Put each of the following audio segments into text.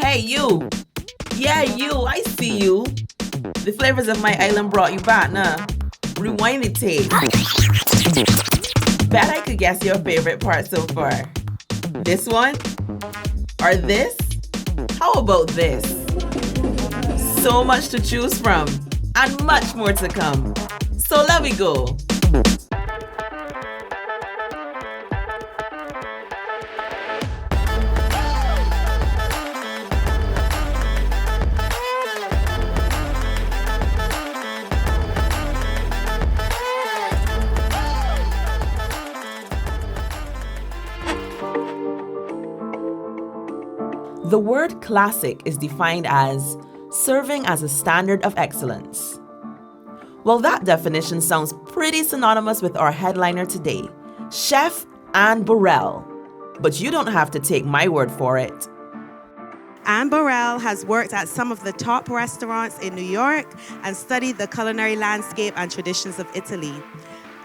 Hey, you. Yeah, you. I see you. The flavors of my island brought you back, nah? Rewind the tape. Bet I could guess your favorite part so far. This one? Or this? How about this? So much to choose from, and much more to come. So let me go. The word classic is defined as serving as a standard of excellence. Well, that definition sounds pretty synonymous with our headliner today, Chef Ann Burrell. But you don't have to take my word for it. Ann Burrell has worked at some of the top restaurants in New York and studied the culinary landscape and traditions of Italy.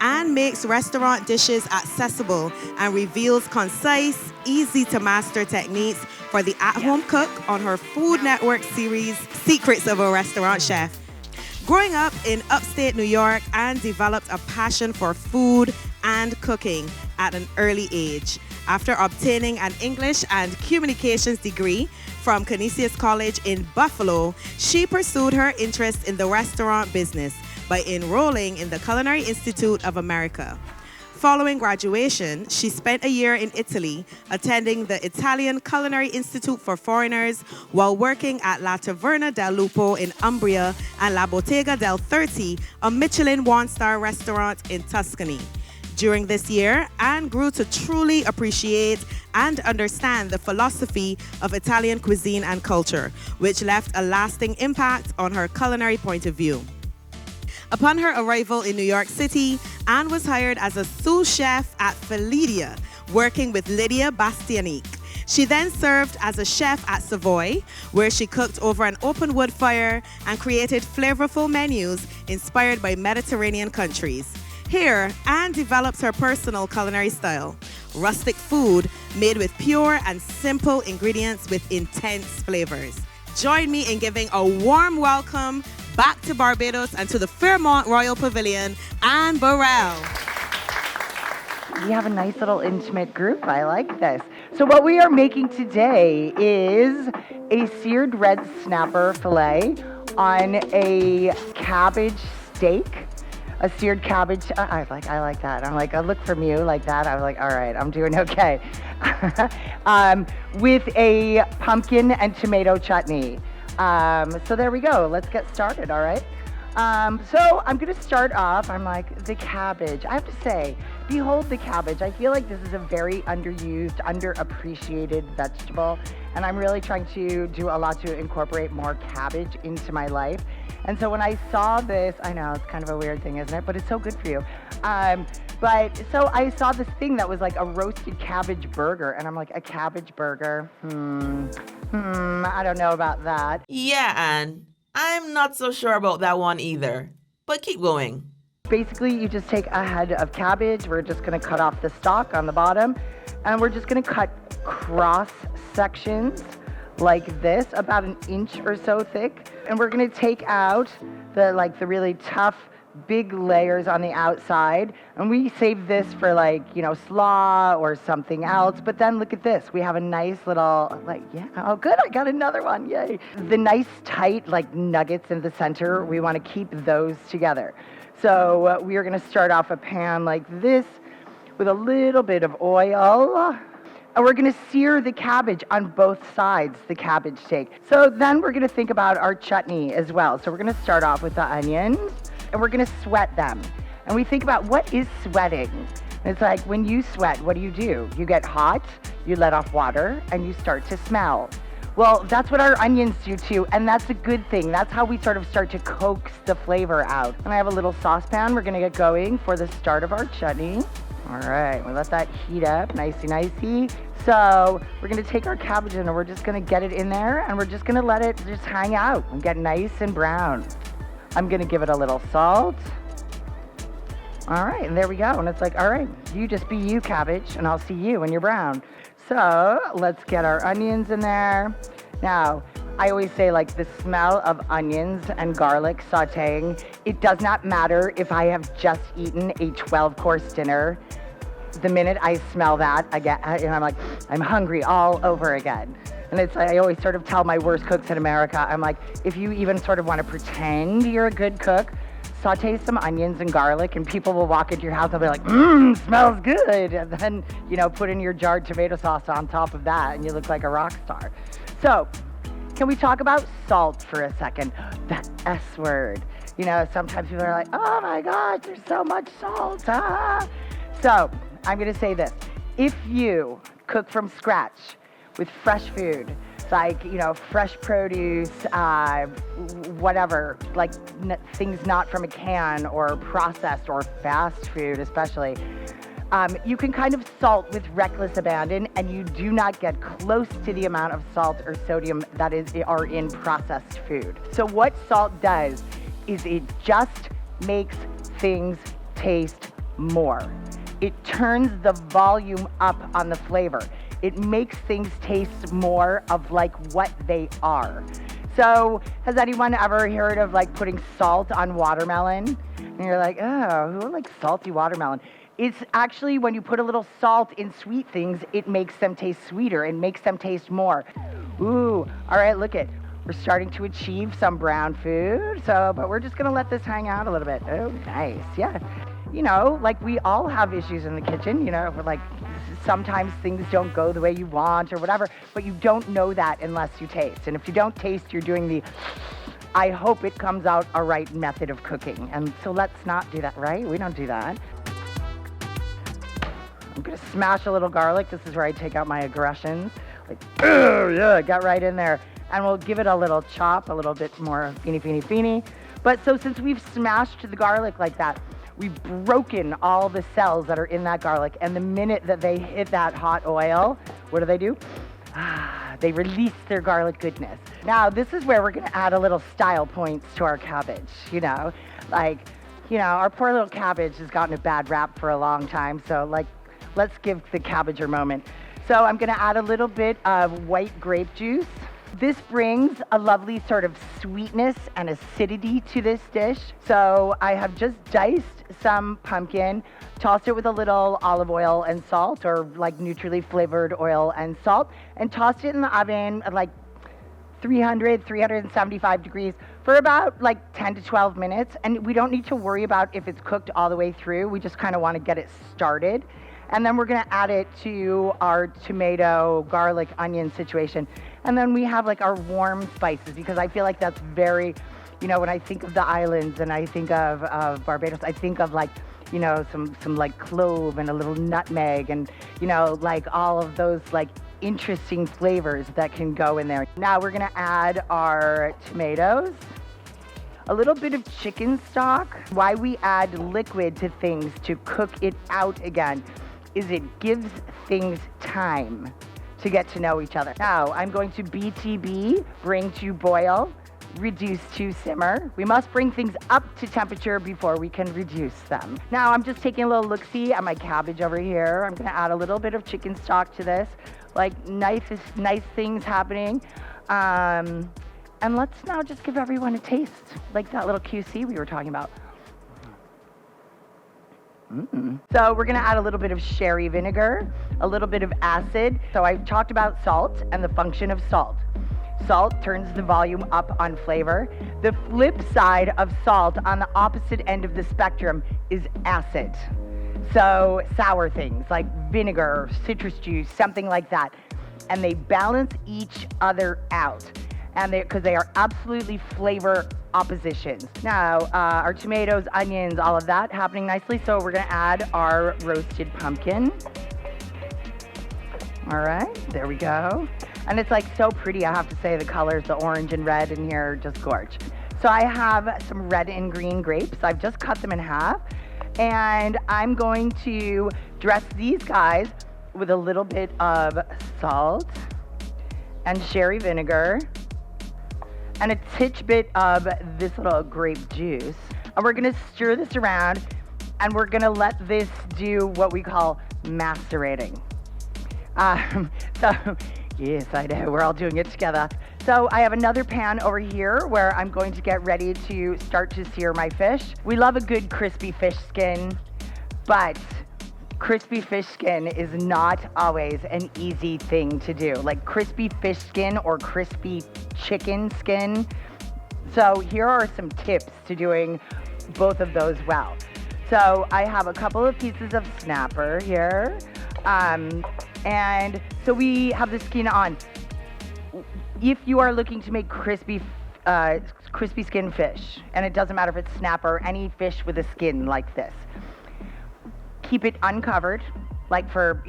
Ann makes restaurant dishes accessible and reveals concise, easy-to-master techniques for the at-home cook on her Food Network series, Secrets of a Restaurant Chef. Growing up in upstate New York, Ann developed a passion for food and cooking at an early age. After obtaining an English and communications degree from Canisius College in Buffalo, she pursued her interest in the restaurant business by enrolling in the Culinary Institute of America. Following graduation, she spent a year in Italy, attending the Italian Culinary Institute for Foreigners while working at La Taverna del Lupo in Umbria and La Bottega del 30, a Michelin one-star restaurant in Tuscany. During this year, Ann grew to truly appreciate and understand the philosophy of Italian cuisine and culture, which left a lasting impact on her culinary point of view. Upon her arrival in New York City, Ann was hired as a sous chef at Felidia, working with Lydia Bastianique. She then served as a chef at Savoy, where she cooked over an open wood fire and created flavorful menus inspired by Mediterranean countries. Here, Ann developed her personal culinary style, rustic food made with pure and simple ingredients with intense flavors. Join me in giving a warm welcome back to Barbados and to the Fairmont Royal Pavilion, Ann Burrell. We have a nice little intimate group. I like this. So what we are making today is a seared red snapper fillet on a cabbage steak. A seared cabbage. I like that. I'm like, I look from you like that. I was like, all right, I'm doing okay. With a pumpkin and tomato chutney. So there we go. Let's get started, all right? So I'm going to start off. I'm like, the cabbage. I have to say, behold the cabbage. I feel like this is a very underused, underappreciated vegetable. And I'm really trying to do a lot to incorporate more cabbage into my life. And so when I saw this, I know it's kind of a weird thing, isn't it? But it's so good for you. But so I saw this thing that was like a roasted cabbage burger. And I'm like, a cabbage burger? I don't know about that. Yeah, Ann. I'm not so sure about that one either. But keep going. Basically, you just take a head of cabbage. We're just going to cut off the stalk on the bottom. And we're just going to cut cross sections like this, about an inch or so thick. And we're going to take out the really tough, big layers on the outside. And we save this for slaw or something else. But then look at this. We have a nice little, oh good, I got another one, yay. The nice tight nuggets in the center, we want to keep those together. So we are going to start off a pan like this with a little bit of oil. And we're going to sear the cabbage on both sides, the cabbage steak. So then we're going to think about our chutney as well. So we're going to start off with the onions, and we're going to sweat them. And we think about what is sweating. It's like when you sweat, what do? You get hot, you let off water, and you start to smell. Well, that's what our onions do too, and that's a good thing. That's how we sort of start to coax the flavor out. And I have a little saucepan we're going to get going for the start of our chutney. All right, we'll let that heat up, nicey. So we're gonna take our cabbage and we're just gonna get it in there and we're just gonna let it just hang out and get nice and brown. I'm gonna give it a little salt. All right, and there we go. And it's like, all right, you just be you, cabbage, and I'll see you when you're brown. So let's get our onions in there. Now, I always say, like, the smell of onions and garlic sautéing, it does not matter if I have just eaten a 12-course dinner. The minute I smell that, I'm like, I'm hungry all over again. And it's like, I always sort of tell my worst cooks in America, I'm like, if you even sort of want to pretend you're a good cook, saute some onions and garlic, and people will walk into your house and they'll be like, smells good. And then, put in your jarred tomato sauce on top of that, and you look like a rock star. So, can we talk about salt for a second? That S word. Sometimes people are like, oh my gosh, there's so much salt. So, I'm going to say this. If you cook from scratch with fresh food, like, fresh produce, whatever, like things not from a can or processed or fast food especially, you can kind of salt with reckless abandon, and you do not get close to the amount of salt or sodium that are in processed food. So what salt does is it just makes things taste more. It turns the volume up on the flavor. It makes things taste more of like what they are. So has anyone ever heard of like putting salt on watermelon? And you're like, oh, who likes salty watermelon? It's actually when you put a little salt in sweet things, it makes them taste sweeter and makes them taste more. Ooh, all right, look it. We're starting to achieve some brown food, but we're just gonna let this hang out a little bit. Oh, nice, yeah. Like we all have issues in the kitchen, we're like, sometimes things don't go the way you want or whatever, but you don't know that unless you taste. And if you don't taste, you're doing the, I hope it comes out a right method of cooking. And so let's not do that, right? We don't do that. I'm gonna smash a little garlic. This is where I take out my aggressions. Like, oh yeah, got right in there. And we'll give it a little chop, a little bit more feeny. But so since we've smashed the garlic like that, we've broken all the cells that are in that garlic. And the minute that they hit that hot oil, what do? They release their garlic goodness. Now, this is where we're gonna add a little style points to our cabbage, our poor little cabbage has gotten a bad rap for a long time. So let's give the cabbage a moment. So I'm gonna add a little bit of white grape juice. This brings a lovely sort of sweetness and acidity to this dish. So I have just diced some pumpkin, tossed it with a little olive oil and salt, or like neutrally flavored oil and salt, and tossed it in the oven at like 375 degrees for about like 10 to 12 minutes. And we don't need to worry about if it's cooked all the way through. We just kind of want to get it started. And then we're gonna add it to our tomato, garlic, onion situation. And then we have like our warm spices, because I feel like that's very, when I think of the islands and I think of Barbados, I think of like, some like clove and a little nutmeg and, like all of those like interesting flavors that can go in there. Now we're gonna add our tomatoes, a little bit of chicken stock. Why we add liquid to things to cook it out again is it gives things time to get to know each other. Now, I'm going to BTB, bring to boil, reduce to simmer. We must bring things up to temperature before we can reduce them. Now, I'm just taking a little look-see at my cabbage over here. I'm gonna add a little bit of chicken stock to this, like nice things happening. And let's now just give everyone a taste, like that little QC we were talking about. So we're gonna add a little bit of sherry vinegar, a little bit of acid. So I've talked about salt and the function of salt. Salt turns the volume up on flavor. The flip side of salt on the opposite end of the spectrum is acid. So sour things like vinegar, citrus juice, something like that. And they balance each other out. And because they are absolutely flavor oppositions. Now, our tomatoes, onions, all of that happening nicely. So we're gonna add our roasted pumpkin. All right, there we go. And it's like so pretty, I have to say, the colors, the orange and red in here are just gorge. So I have some red and green grapes. I've just cut them in half. And I'm going to dress these guys with a little bit of salt and sherry vinegar and a titch bit of this little grape juice. And we're gonna stir this around, and we're gonna let this do what we call macerating. So Yes, I know. We're all doing it together. So I have another pan over here where I'm going to get ready to start to sear my fish. We love a good crispy fish skin, but crispy fish skin is not always an easy thing to do. Like crispy fish skin or crispy chicken skin. So here are some tips to doing both of those well. So I have a couple of pieces of snapper here. And so we have the skin on. If you are looking to make crispy skin fish, and it doesn't matter if it's snapper or any fish with a skin like this, keep it uncovered, like for,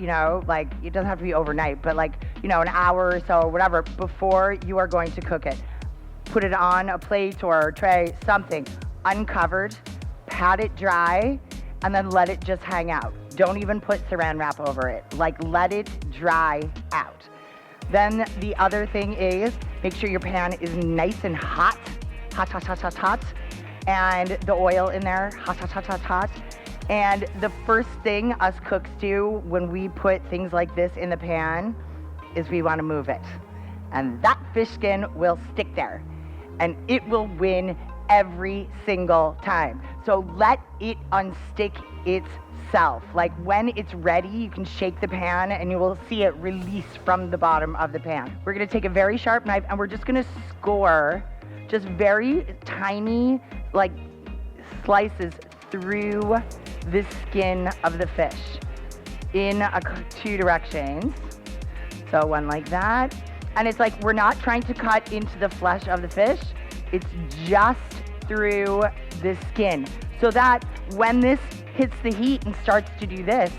like it doesn't have to be overnight, but like, an hour or so or whatever before you are going to cook it. Put it on a plate or a tray, something uncovered, pat it dry, and then let it just hang out. Don't even put saran wrap over it. Like let it dry out. Then the other thing is make sure your pan is nice and hot. Hot. And the oil in there, hot. And the first thing us cooks do when we put things like this in the pan is we want to move it. And that fish skin will stick there. And it will win every single time. So let it unstick itself. Like when it's ready, you can shake the pan and you will see it release from the bottom of the pan. We're gonna take a very sharp knife and we're just gonna score just very tiny like slices through the skin of the fish in two directions. So one like that. And it's like we're not trying to cut into the flesh of the fish. It's just through the skin. So that when this hits the heat and starts to do this,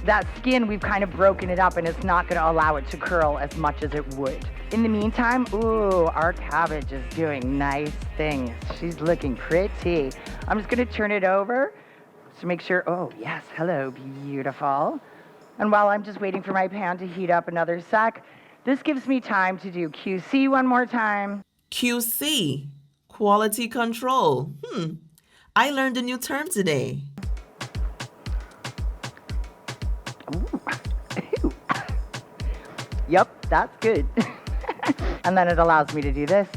that skin, we've kind of broken it up and it's not gonna allow it to curl as much as it would. In the meantime, ooh, our cabbage is doing nice things. She's looking pretty. I'm just gonna turn it over to make sure, oh yes, hello, beautiful. And while I'm just waiting for my pan to heat up another sec, this gives me time to do QC one more time. QC, quality control. I learned a new term today. Ooh. Yep, that's good. And then it allows me to do this.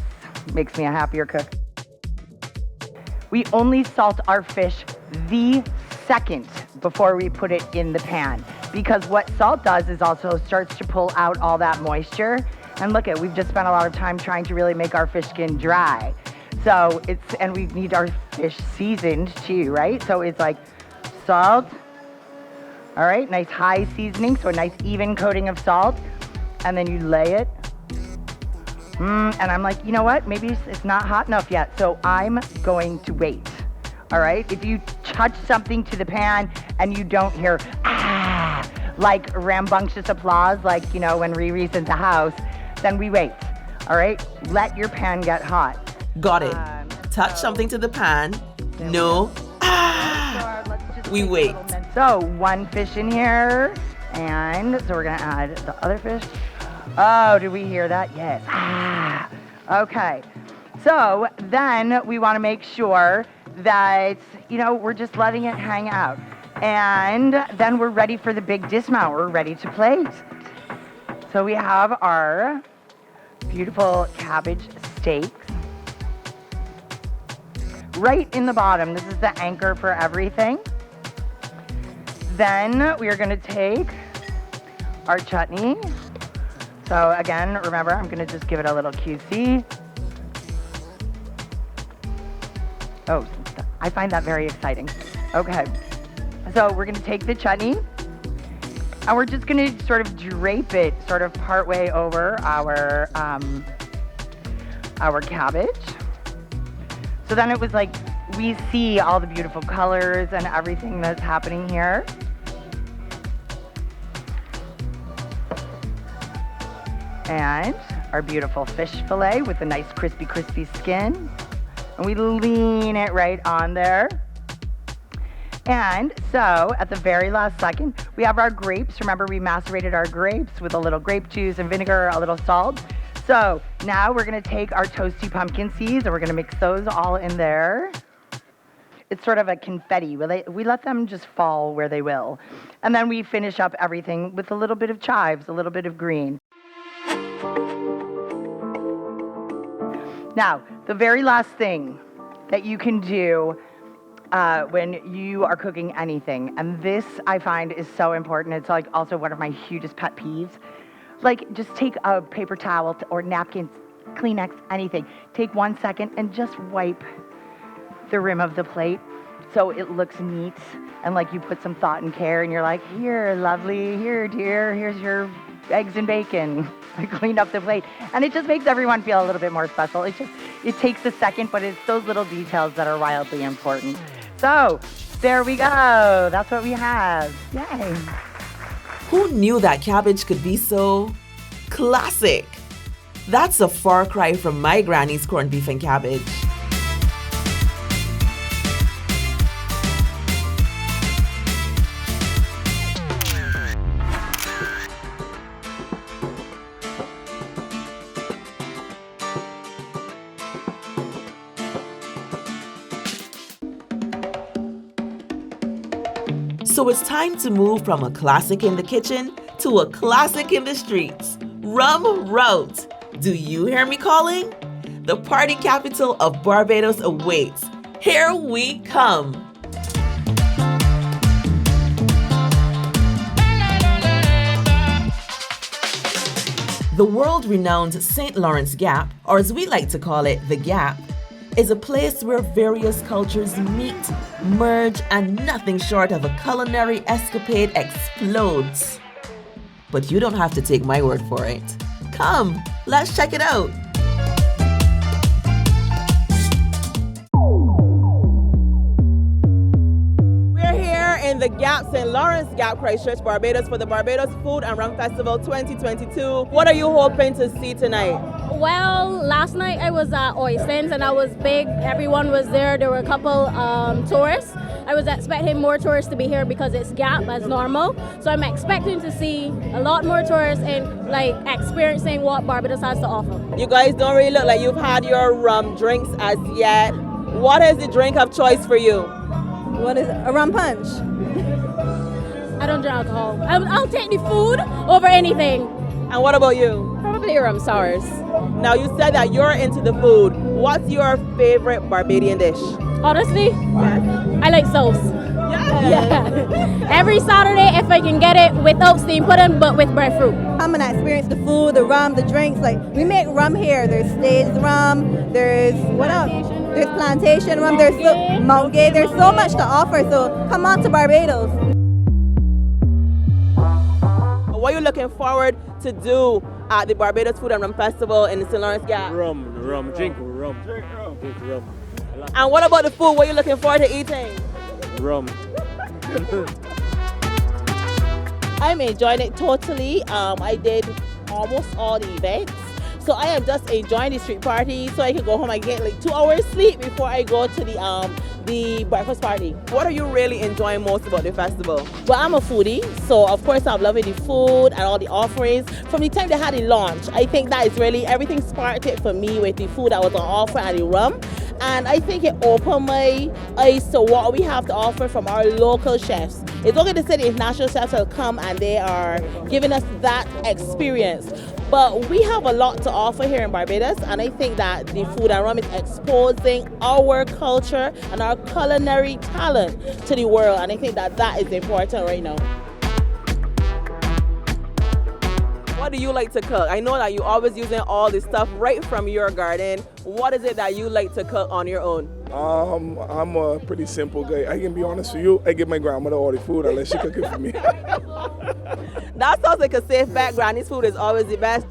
Makes me a happier cook. We only salt our fish the second before we put it in the pan. Because what salt does is also starts to pull out all that moisture. And look we've just spent a lot of time trying to really make our fish skin dry. So and we need our fish seasoned too, right? So it's like salt, all right, nice high seasoning, so a nice even coating of salt. And then you lay it. And I'm like, you know what? Maybe it's not hot enough yet. So I'm going to wait, all right? If you touch something to the pan and you don't hear, like rambunctious applause, like, when Riri's in the house, then we wait, all right? Let your pan get hot. Got it. Touch something to the pan. No. We wait. So one fish in here, and so we're gonna add the other fish. Oh, did we hear that? Yes. Okay. So then we want to make sure that, we're just letting it hang out. And then we're ready for the big dismount. We're ready to plate. So we have our beautiful cabbage steaks. Right in the bottom. This is the anchor for everything. Then we are going to take our chutney. So again, remember, I'm going to just give it a little QC. Oh, I find that very exciting. Okay. So we're going to take the chutney and we're just going to sort of drape it sort of partway over our cabbage. So then it was like we see all the beautiful colors and everything that's happening here. And our beautiful fish fillet with a nice crispy skin. And we lean it right on there. And so at the very last second, we have our grapes. Remember, we macerated our grapes with a little grape juice and vinegar, a little salt. So now we're gonna take our toasty pumpkin seeds and we're gonna mix those all in there. It's sort of a confetti. We let them just fall where they will. And then we finish up everything with a little bit of chives, a little bit of green. Now, the very last thing that you can do when you are cooking anything, and this I find is so important. It's like also one of my hugest pet peeves. Like, just take a paper towel or napkins, Kleenex, anything. Take 1 second and just wipe the rim of the plate so it looks neat and like you put some thought and care, and you're like, here, lovely, here, dear, here's your eggs and bacon. I cleaned up the plate, and it just makes everyone feel a little bit more special. It takes a second, but it's those little details that are wildly important. So there we go. That's what we have. Yay. Who knew that cabbage could be so classic? That's a far cry from my granny's corned beef and cabbage. So it's time to move from a classic in the kitchen to a classic in the streets. Rum Route. Do you hear me calling? The party capital of Barbados awaits. Here we come. The world-renowned St. Lawrence Gap, or as we like to call it, the Gap, is a place where various cultures meet, merge, and nothing short of a culinary escapade explodes. But you don't have to take my word for it. Come, let's check it out. We're here in the Gap, St. Lawrence Gap, Christchurch, Barbados for the Barbados Food and Rum Festival 2022. What are you hoping to see tonight? Well, last night I was at Oystens and I was big. Everyone was there. There were a couple tourists. I was expecting more tourists to be here because it's Gap as normal. So I'm expecting to see a lot more tourists and like experiencing what Barbados has to offer. You guys don't really look like you've had your rum drinks as yet. What is the drink of choice for you? What is it? A rum punch? I don't drink alcohol. I'll take the food over anything. And what about you? Probably rum sours. Now you said that you're into the food. What's your favorite Barbadian dish? Honestly, I like sauce. Yeah. Every Saturday, if I can get it without steam pudding, but with breadfruit. I'm gonna experience the food, the rum, the drinks. Like, we make rum here. There's staged rum. There's what else? There's plantation rum. There's Mount Gay. There's so much to offer. So come on to Barbados. What are you looking forward to do at the Barbados Food and Rum Festival in the St. Lawrence Gap? Rum, drink rum. And what about the food? What are you looking forward to eating? Rum. I'm enjoying it totally. I did almost all the events. So I am just enjoying the street party so I can go home and get like 2 hours sleep before I go to the breakfast party. What are you really enjoying most about the festival? Well, I'm a foodie, so of course I'm loving the food and all the offerings. From the time they had the launch, I think that is really, everything sparked it for me with the food that was on offer and the rum. And I think it opened my eyes to what we have to offer from our local chefs. It's okay to say the international chefs will come and they are giving us that experience. But we have a lot to offer here in Barbados, and I think that the food and rum is exposing our culture and our culinary talent to the world, and I think that that is important right now. What do you like to cook? I know that you're always using all this stuff right from your garden. What is it that you like to cook on your own? I'm a pretty simple guy. I can be honest with you, I give my grandmother all the food unless she cook it for me. That sounds like a safe bet. Granny's food is always the best.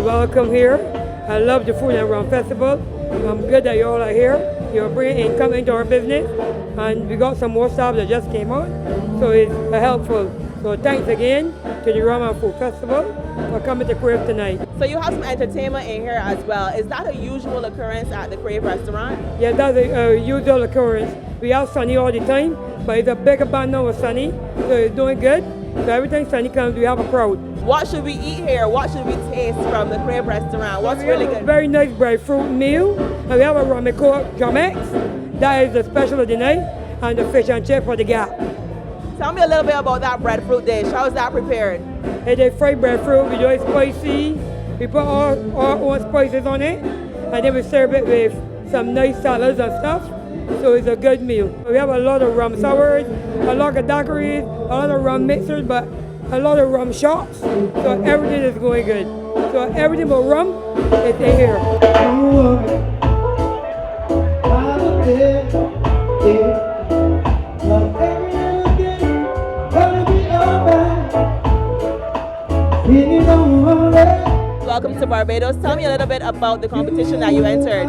Welcome here. I love the Food and Rum Festival. I'm good that you all are here. You're bringing income into our business, and we got some more staff that just came out, so it's a helpful So thanks again to the Rum and Food Festival for coming to Crave tonight. So you have some entertainment in here as well. Is that a usual occurrence at the Crave restaurant? Yeah, that's a usual occurrence. We have Sunny all the time, but it's a bigger band now with Sunny, so it's doing good. So every time Sunny comes, we have a crowd. What should we eat here? What should we taste from the Crave restaurant? What's really good? Very nice breadfruit meal, and we have a rum and coke Jamex. That is the special of the night, and the fish and chip for the gap. Tell me a little bit about that breadfruit dish. How is that prepared? It's a fried breadfruit. We do it spicy. We put all our spices on it, and then we serve it with some nice salads and stuff. So it's a good meal. We have a lot of rum sours, a lot of daiquiris, a lot of rum mixers, but a lot of rum shops. So everything is going good. So everything but rum is in here. Welcome to Barbados. Tell me a little bit about the competition that you entered.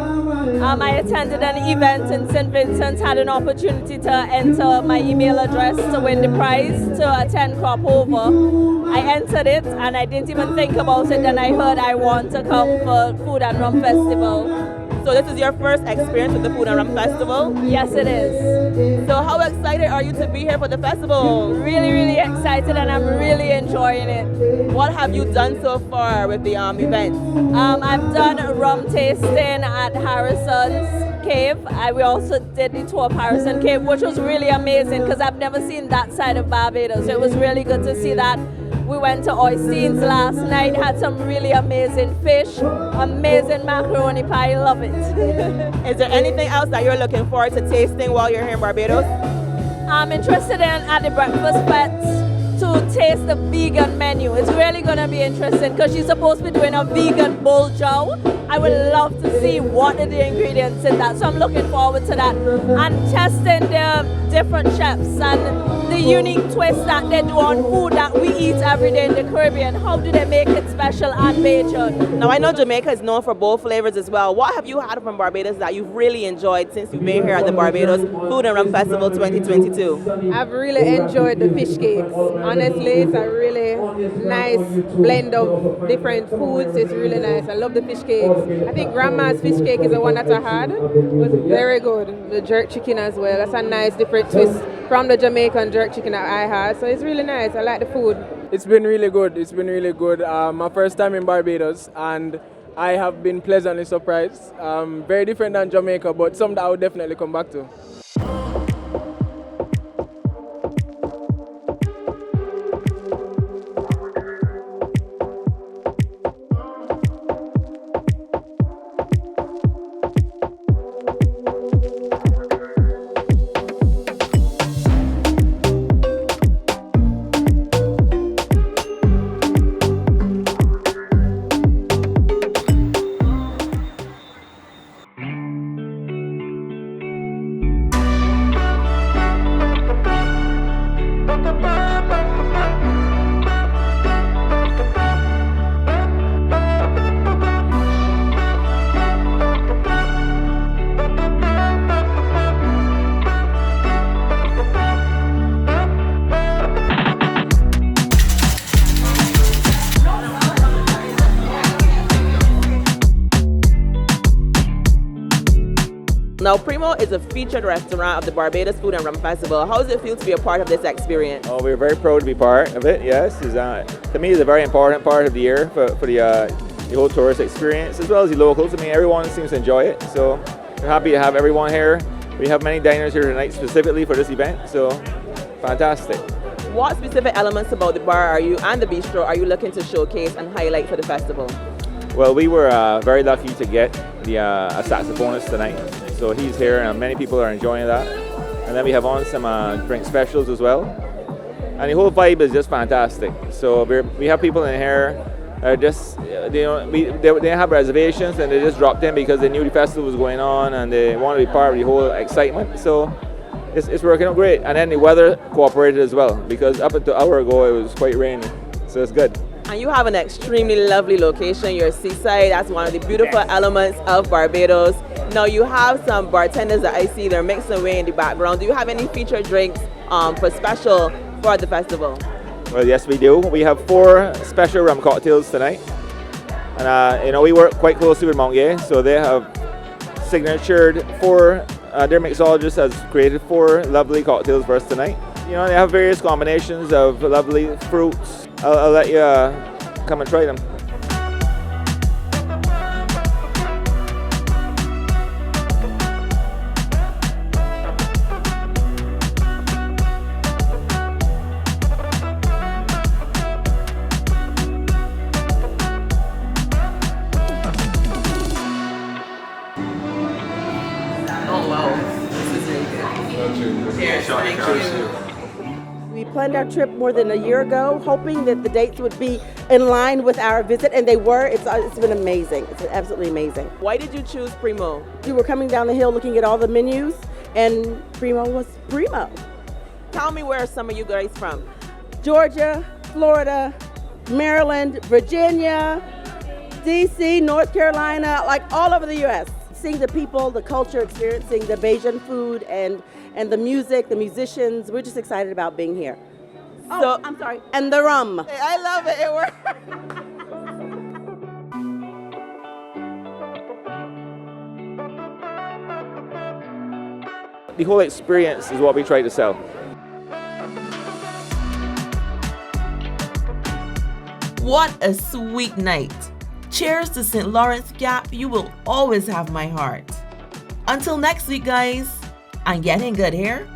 I attended an event in St. Vincent, had an opportunity to enter my email address to win the prize to attend Crop Over. I entered it and I didn't even think about it. Then I heard I want to come for Food and Rum Festival. So this is your first experience with the Food and Rum Festival? Yes, it is. So how excited are you to be here for the festival? Really, really excited, and I'm really enjoying it. What have you done so far with the event? I've done rum tasting at Harrison's Cave. We also did the tour of Harrison Cave, which was really amazing because I've never seen that side of Barbados. So it was really good to see that. We went to Oystines last night, had some really amazing fish, amazing macaroni pie, love it. Is there anything else that you're looking forward to tasting while you're here in Barbados? I'm interested in at the breakfast fete to taste the vegan menu. It's really going to be interesting because she's supposed to be doing a vegan bull jow. I would love to see what are the ingredients in that. So I'm looking forward to that. And testing the different chefs and the unique twist that they do on food that we eat every day in the Caribbean. How do they make it special and Bajan? Now I know Jamaica is known for both flavors as well. What have you had from Barbados that you've really enjoyed since you've been here at the Barbados Food and Rum Festival 2022? I've really enjoyed the fish cakes. Honestly, it's a really nice blend of different foods. It's really nice. I love the fish cakes. I think Grandma's fish cake is the one that I had. It was very good. The jerk chicken as well. That's a nice different twist from the Jamaican jerk chicken that I had. So it's really nice. I like the food. It's been really good. It's been really good. My first time in Barbados, and I have been pleasantly surprised. Very different than Jamaica, but something that I would definitely come back to. Now, Primo is a featured restaurant of the Barbados Food and Rum Festival. How does it feel to be a part of this experience? Oh, we're very proud to be part of it, yes. To me, it's a very important part of the year for the whole tourist experience, as well as the locals. I mean, everyone seems to enjoy it, so we're happy to have everyone here. We have many diners here tonight specifically for this event, so fantastic. What specific elements about the bar and the bistro are you looking to showcase and highlight for the festival? Well, we were very lucky to get a saxophonist tonight. So he's here and many people are enjoying that. And then we have on some drink specials as well. And the whole vibe is just fantastic. So we have people in here just, they have reservations and they just dropped in because they knew the festival was going on and they want to be part of the whole excitement. So it's working out great. And then the weather cooperated as well because up until an hour ago it was quite rainy. So it's good. And you have an extremely lovely location. You're seaside. That's one of the beautiful elements of Barbados. Now you have some bartenders that I see they're mixing away in the background. Do you have any featured drinks for special for the festival? Well, yes, we do. We have 4 special rum cocktails tonight. And, we work quite closely with Monge, so they have signatured 4, their mixologist has created 4 lovely cocktails for us tonight. They have various combinations of lovely fruits. I'll let you come and try them. Oh wow, this is really good. Cheers, thank you. We planned our trip more than a year ago, hoping that the dates would be in line with our visit, and they were. It's been amazing. It's been absolutely amazing. Why did you choose Primo? We were coming down the hill looking at all the menus, and Primo was Primo. Tell me where some of you guys from? Georgia, Florida, Maryland, Virginia, DC, North Carolina, like all over the U.S. Seeing the people, the culture, experiencing the Bajan food and the music, the musicians. We're just excited about being here. So, I'm sorry. And the rum. I love it. It worked. The whole experience is what we try to sell. What a sweet night. Cheers to St. Lawrence Gap. You will always have my heart. Until next week, guys. I'm getting good here.